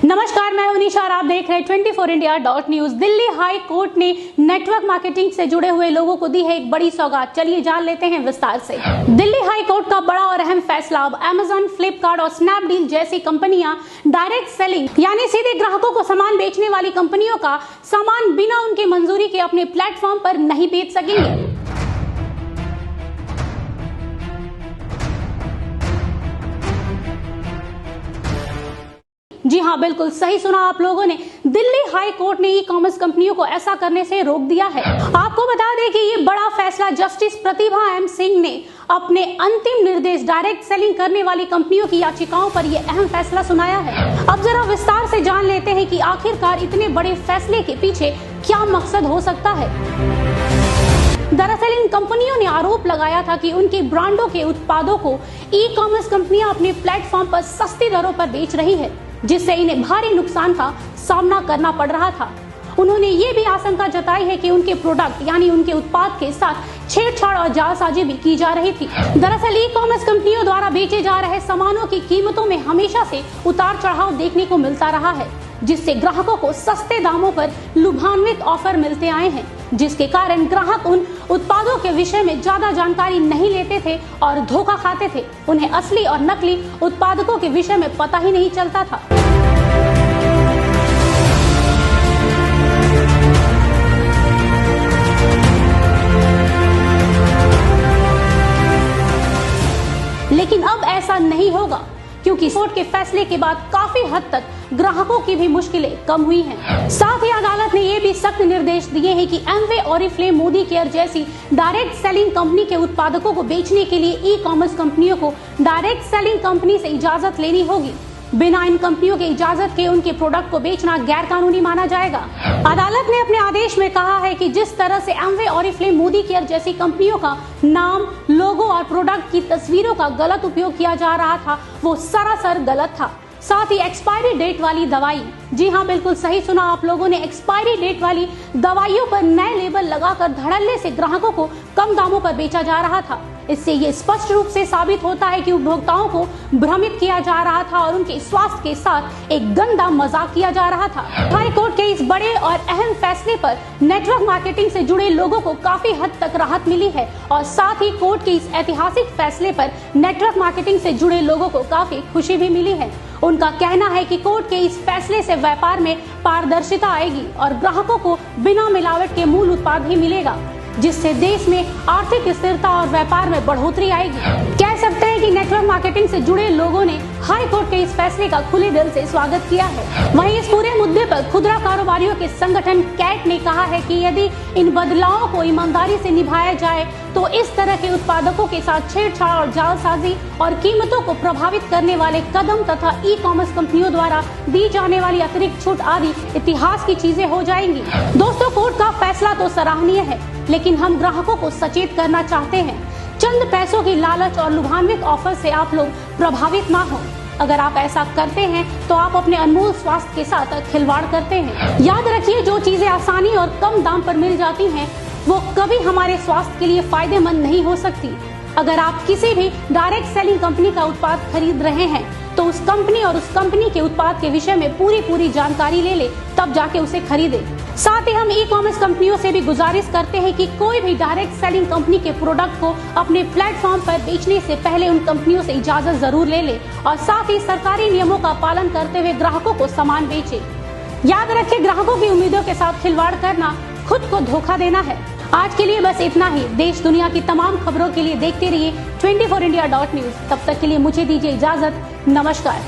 नमस्कार, मैं हूं निशा और आप देख रहे हैं 24india.news। दिल्ली हाई कोर्ट ने नेटवर्क मार्केटिंग से जुड़े हुए लोगों को दी है एक बड़ी सौगात। चलिए जान लेते हैं विस्तार से। दिल्ली हाई कोर्ट का बड़ा और अहम फैसला। अब अमेजन, फ्लिपकार्ट और स्नैपडील जैसी कंपनियां डायरेक्ट सेलिंग यानी सीधे ग्राहकों को सामान बेचने वाली कंपनियों का सामान बिना उनकी मंजूरी के अपने प्लेटफॉर्म पर नहीं बेच सकेंगे। जी हाँ, बिल्कुल सही सुना आप लोगों ने। दिल्ली हाई कोर्ट ने ई कॉमर्स कंपनियों को ऐसा करने से रोक दिया है। आपको बता दें कि ये बड़ा फैसला जस्टिस प्रतिभा एम सिंह ने अपने अंतिम निर्देश डायरेक्ट सेलिंग करने वाली कंपनियों की याचिकाओं पर यह अहम फैसला सुनाया है। अब जरा विस्तार से जान लेते हैं कि आखिरकार इतने बड़े फैसले के पीछे क्या मकसद हो सकता है। दरअसल इन कंपनियों ने आरोप लगाया था कि उनकी ब्रांडों के उत्पादों को ई कॉमर्स कंपनियां अपने प्लेटफॉर्म पर सस्ती दरों पर बेच रही है, जिससे इन्हें भारी नुकसान का सामना करना पड़ रहा था। उन्होंने ये भी आशंका जताई है कि उनके प्रोडक्ट यानी उनके उत्पाद के साथ छेड़छाड़ और जालसाजी भी की जा रही थी। दरअसल ई कॉमर्स कंपनियों द्वारा बेचे जा रहे सामानों की कीमतों में हमेशा से उतार चढ़ाव देखने को मिलता रहा है, जिससे ग्राहकों को सस्ते दामों पर लुभान्वित ऑफर मिलते आए हैं, जिसके कारण ग्राहक उन उत्पादों के विषय में ज्यादा जानकारी नहीं लेते थे और धोखा खाते थे। उन्हें असली और नकली उत्पादकों के विषय में पता ही नहीं चलता था। लेकिन अब ऐसा नहीं होगा, क्योंकि कोर्ट के फैसले के बाद काफी हद तक ग्राहकों की भी मुश्किलें कम हुई हैं। साथ ही अदालत ने ये भी सख्त निर्देश दिए हैं कि एमवे, ओरिफ्लेम, मोदी केयर जैसी डायरेक्ट सेलिंग कंपनी के उत्पादकों को बेचने के लिए ई कॉमर्स कंपनियों को डायरेक्ट सेलिंग कंपनी से इजाजत लेनी होगी। बिना इन कंपनियों के इजाजत के उनके प्रोडक्ट को बेचना गैर कानूनी माना जाएगा। अदालत ने अपने आदेश में कहा है कि जिस तरह से एमवे, ओरिफ्लेम, मोदी केयर जैसी कंपनियों का नाम, लोगो और प्रोडक्ट की तस्वीरों का गलत उपयोग किया जा रहा था, वो सरासर गलत था। साथ ही एक्सपायरी डेट वाली दवाई, जी हाँ बिल्कुल सही सुना आप लोगों ने, एक्सपायरी डेट वाली दवाइयों पर नए लेबल लगाकर धड़ल्ले से ग्राहकों को कम दामों पर बेचा जा रहा था। इससे ये स्पष्ट रूप से साबित होता है कि उपभोक्ताओं को भ्रमित किया जा रहा था और उनके स्वास्थ्य के साथ एक गंदा मजाक किया जा रहा था। हाई कोर्ट के इस बड़े और अहम फैसले पर नेटवर्क मार्केटिंग से जुड़े लोगों को काफी हद तक राहत मिली है और साथ ही कोर्ट के इस ऐतिहासिक फैसले पर नेटवर्क मार्केटिंग से जुड़े लोगों को काफी खुशी भी मिली है। उनका कहना है कि कोर्ट के इस फैसले से व्यापार में पारदर्शिता आएगी और ग्राहकों को बिना मिलावट के मूल उत्पाद ही मिलेगा, जिससे देश में आर्थिक स्थिरता और व्यापार में बढ़ोतरी आएगी। कह सकते हैं कि नेटवर्क मार्केटिंग से जुड़े लोगों ने हाई कोर्ट के इस फैसले का खुले दिल से स्वागत किया है। वहीं इस पूरे मुद्दे पर खुदरा कारोबारियों के संगठन कैट ने कहा है कि यदि इन बदलावों को ईमानदारी से निभाया जाए तो इस तरह के उत्पादकों के साथ छेड़छाड़ और जालसाजी और कीमतों को प्रभावित करने वाले कदम तथा ई कॉमर्स कंपनियों द्वारा दी जाने वाली अतिरिक्त छूट आदि इतिहास की चीजें हो जाएंगी। दोस्तों, कोर्ट का फैसला तो सराहनीय है, लेकिन हम ग्राहकों को सचेत करना चाहते हैं। चंद पैसों की लालच और लुभान्वित ऑफर से आप लोग प्रभावित ना हो। अगर आप ऐसा करते हैं तो आप अपने अनमोल स्वास्थ्य के साथ खिलवाड़ करते हैं। याद रखिए, जो चीजें आसानी और कम दाम पर मिल जाती हैं, वो कभी हमारे स्वास्थ्य के लिए फायदेमंद नहीं हो सकती। अगर आप किसी भी डायरेक्ट सेलिंग कंपनी का उत्पाद खरीद रहे हैं तो उस कंपनी और उस कंपनी के उत्पाद के विषय में पूरी जानकारी ले ले, तब जाके उसे खरीदे। साथ ही हम ई कॉमर्स कंपनियों से भी गुजारिश करते हैं कि कोई भी डायरेक्ट सेलिंग कंपनी के प्रोडक्ट को अपने प्लेटफॉर्म पर बेचने से पहले उन कंपनियों से इजाजत जरूर ले ले और साथ ही सरकारी नियमों का पालन करते हुए ग्राहकों को सामान बेचे। याद रखें, ग्राहकों की उम्मीदों के साथ खिलवाड़ करना खुद को धोखा देना है। आज के लिए बस इतना ही। देश दुनिया की तमाम खबरों के लिए देखते रहिए 24india.news। तब तक के लिए मुझे दीजिए इजाजत। नमस्कार।